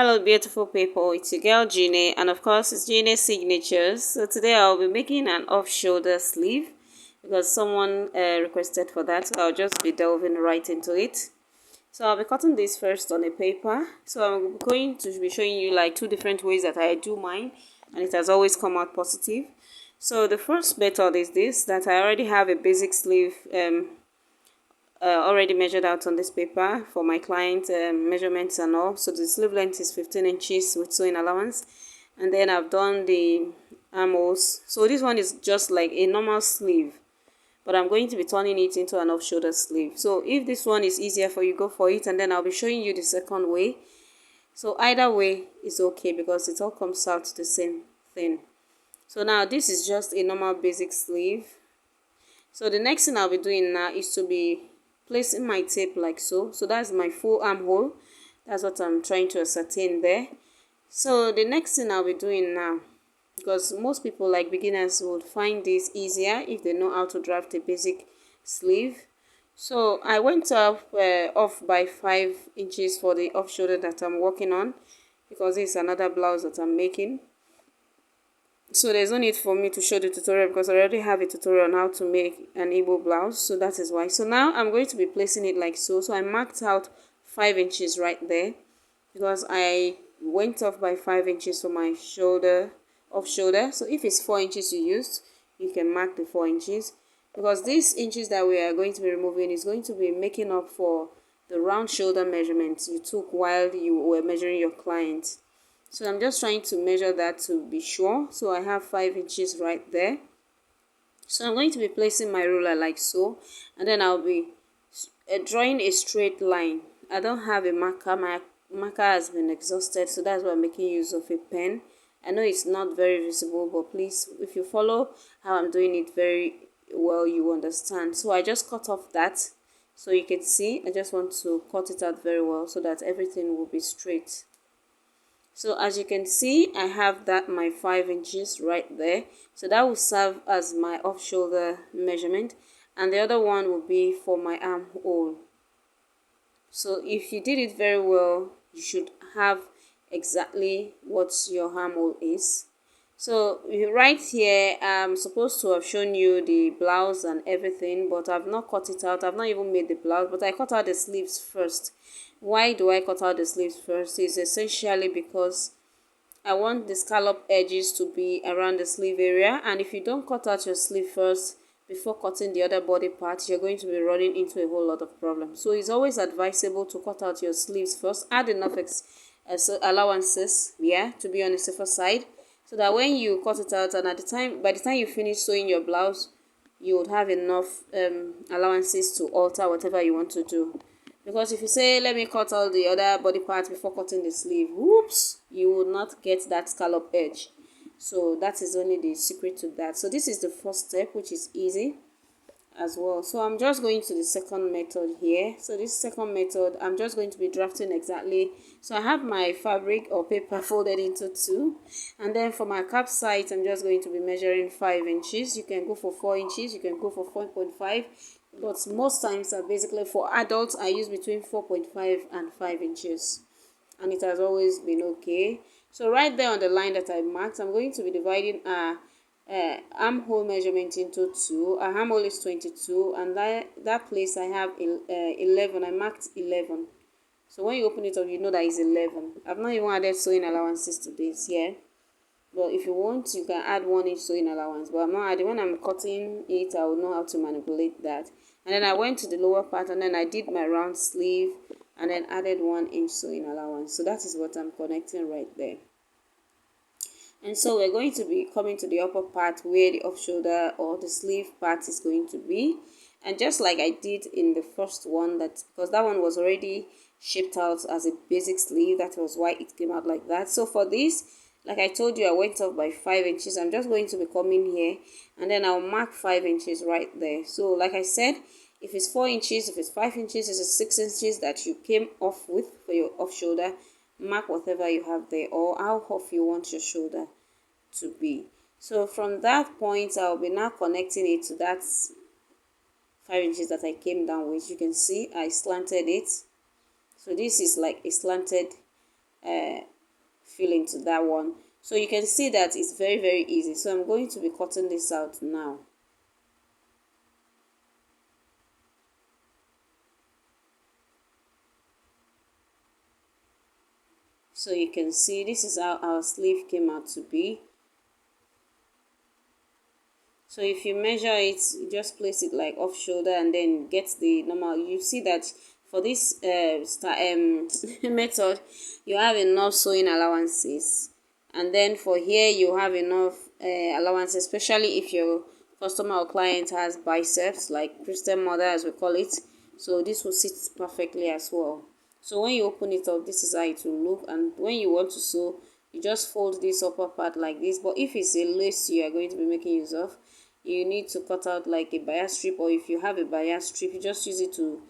Hello beautiful people, it's your girl Jeannie, and of course it's Jeannie's Signatures. So today I'll be making an off-shoulder sleeve because someone requested for that, so I'll just be delving right into it. So I'll be cutting this first on a paper. So I'm going to be showing you like two different ways that I do mine, and it has always come out positive. So the first method is this, that I already have a basic sleeve already measured out on this paper for my client measurements and all. So the sleeve length is 15 inches with sewing allowance, and then I've done the armholes. So this one is just like a normal sleeve, but I'm going to be turning it into an off-shoulder sleeve. So if this one is easier for you, go for it, and then I'll be showing you the second way. So either way is okay because it all comes out the same thing. So now this is just a normal basic sleeve. So the next thing I'll be doing now is to be placing my tape like so. So that's my full armhole. That's what I'm trying to ascertain there. So the next thing I'll be doing now, because most people like beginners would find this easier if they know how to draft a basic sleeve. So I went off by 5 inches for the off shoulder that I'm working on, because it's another blouse that I'm making. So there's no need for me to show the tutorial because I already have a tutorial on how to make an Igbo blouse. So that is why. So now I'm going to be placing it like so. So I marked out 5 inches right there because I went off by 5 inches for my shoulder, off shoulder. So if it's 4 inches you used, you can mark the 4 inches, because these inches that we are going to be removing is going to be making up for the round shoulder measurements you took while you were measuring your client. So I'm just trying to measure that to be sure. So I have 5 inches right there. So I'm going to be placing my ruler like so, and then I'll be drawing a straight line. I don't have a marker. My marker has been exhausted, so that's why I'm making use of a pen. I know it's not very visible, but please, if you follow how I'm doing it very well, you understand. So I just cut off that so you can see. I just want to cut it out very well so that everything will be straight. So as you can see, I have that my 5 inches right there. So that will serve as my off shoulder measurement, and the other one will be for my armhole. So if you did it very well, you should have exactly what your armhole is. So right here, I'm supposed to have shown you the blouse and everything, but I've not cut it out. I've not even made the blouse, but I cut out the sleeves first. Why do I cut out the sleeves first? It's essentially because I want the scallop edges to be around the sleeve area, and if you don't cut out your sleeve first before cutting the other body part, you're going to be running into a whole lot of problems. So it's always advisable to cut out your sleeves first, add enough allowances, yeah, to be on the safer side, so that when you cut it out and by the time you finish sewing your blouse, you would have enough allowances to alter whatever you want to do. Because if you say, let me cut all the other body parts before cutting the sleeve, whoops, you will not get that scallop edge. So that is only the secret to that. So this is the first step, which is easy as well. So I'm just going to the second method here. So this second method, I'm just going to be drafting exactly. So I have my fabric or paper folded into two, and then for my cap side, I'm just going to be measuring 5 inches. You can go for 4 inches, you can go for 4.5, but most times basically for adults I use between 4.5 and 5 inches, and it has always been okay. So right there on the line that I marked, I'm going to be dividing armhole measurement into two. Our armhole is 22, and that place I have 11. I marked 11. So when you open it up, you know that it's 11. I've not even added sewing allowances to this here. But if you want, you can add 1 inch sewing allowance. But I'm not adding. When I'm cutting it, I will know how to manipulate that. And then I went to the lower part, and then I did my round sleeve, and then added 1 inch sewing allowance. So that is what I'm connecting right there. And so we're going to be coming to the upper part where the off shoulder or the sleeve part is going to be. And just like I did in the first one, that because that one was already shaped out as a basic sleeve, that was why it came out like that. So for this, like I told you, I went off by 5 inches. I'm just going to be coming here, and then I'll mark 5 inches right there. So like I said, if it's 4 inches, if it's 5 inches, if it's 6 inches that you came off with for your off shoulder, mark whatever you have there, or how off you want your shoulder to be. So from that point, I'll be now connecting it to that 5 inches that I came down with. You can see I slanted it. So this is like a slanted fill into that one. So you can see that it's very easy. So I'm going to be cutting this out now. So you can see this is how our sleeve came out to be. So if you measure it, you just place it like off shoulder and then get the normal. You see that for this method, you have enough sewing allowances, and then for here you have enough allowances, especially if your customer or client has biceps, like Christian mother as we call it. So this will sit perfectly as well. So when you open it up, this is how it will look, and when you want to sew, you just fold this upper part like this. But if it's a lace you are going to be making use of, you need to cut out like a bias strip, or if you have a bias strip, you just use it to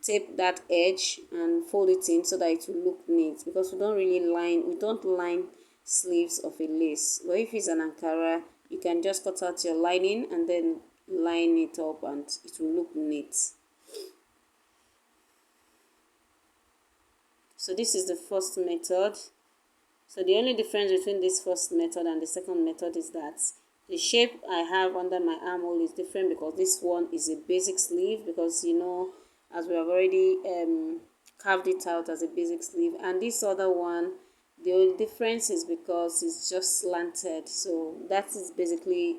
tape that edge and fold it in so that it will look neat, because we don't line sleeves of a lace. But if it's an Ankara, you can just cut out your lining and then line it up and it will look neat. So this is the first method. So the only difference between this first method and the second method is that the shape I have under my armhole is different, because this one is a basic sleeve, because as we have already carved it out as a basic sleeve, and this other one, the only difference is because it's just slanted. So that is basically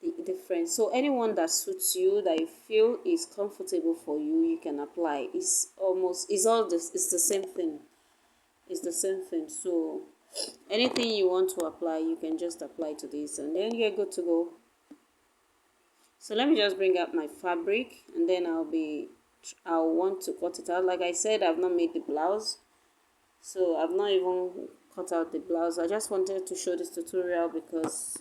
the difference. So anyone that suits you, that you feel is comfortable for you, you can apply. It's the same thing. It's the same thing. So anything you want to apply, you can just apply to this, and then you're good to go. So let me just bring up my fabric, and then I'll want to cut it out. Like I said, I've not made the blouse, so I've not even cut out the blouse. I just wanted to show this tutorial because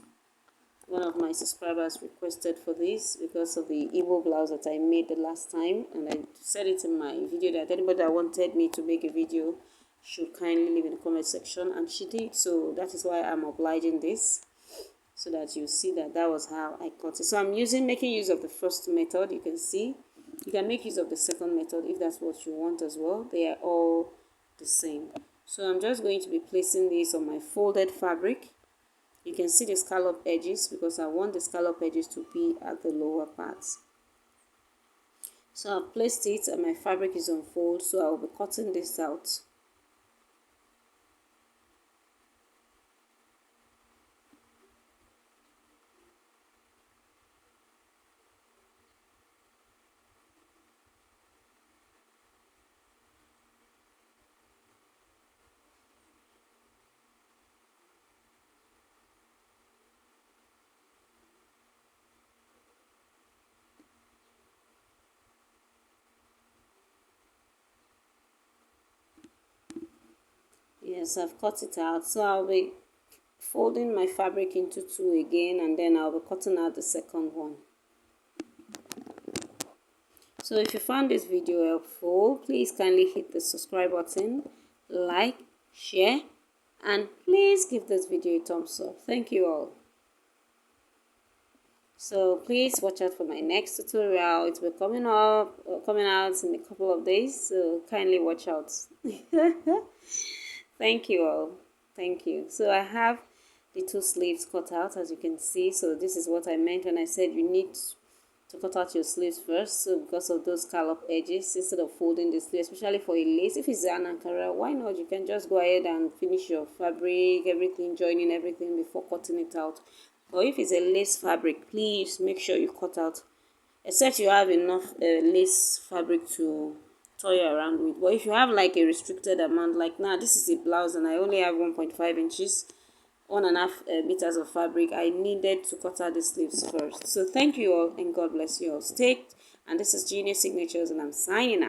one of my subscribers requested for this, because of the Igbo blouse that I made the last time, and I said it in my video that anybody that wanted me to make a video should kindly leave in the comment section, and she did. So that is why I'm obliging this, so that you see that was how I cut it. So I'm making use of the first method. You can see you can make use of the second method if that's what you want as well. They are all the same. So I'm just going to be placing this on my folded fabric. You can see the scallop edges, because I want the scallop edges to be at the lower parts. So I've placed it and my fabric is on fold, so I'll be cutting this out. Yes, I've cut it out. So I'll be folding my fabric into two again, and then I'll be cutting out the second one. So if you found this video helpful, please kindly hit the subscribe button, like, share, and please give this video a thumbs up. Thank you all. So please watch out for my next tutorial. It will be coming out in a couple of days, so kindly watch out. Thank you all. Thank you. So I have the two sleeves cut out, as you can see. So this is what I meant when I said you need to cut out your sleeves first. So because of those scallop edges, instead of folding the sleeve, especially for a lace, if it's an Ankara, why not? You can just go ahead and finish your fabric, everything, joining everything before cutting it out. Or if it's a lace fabric, please make sure you cut out, except you have enough lace fabric to toy around with. But if you have like a restricted amount, like now this is a blouse and I only have 1.5 inches, 1.5 meters of fabric, I needed to cut out the sleeves first. So thank you all, and God bless you all. Stay, and this is Genius Signatures, and I'm signing out.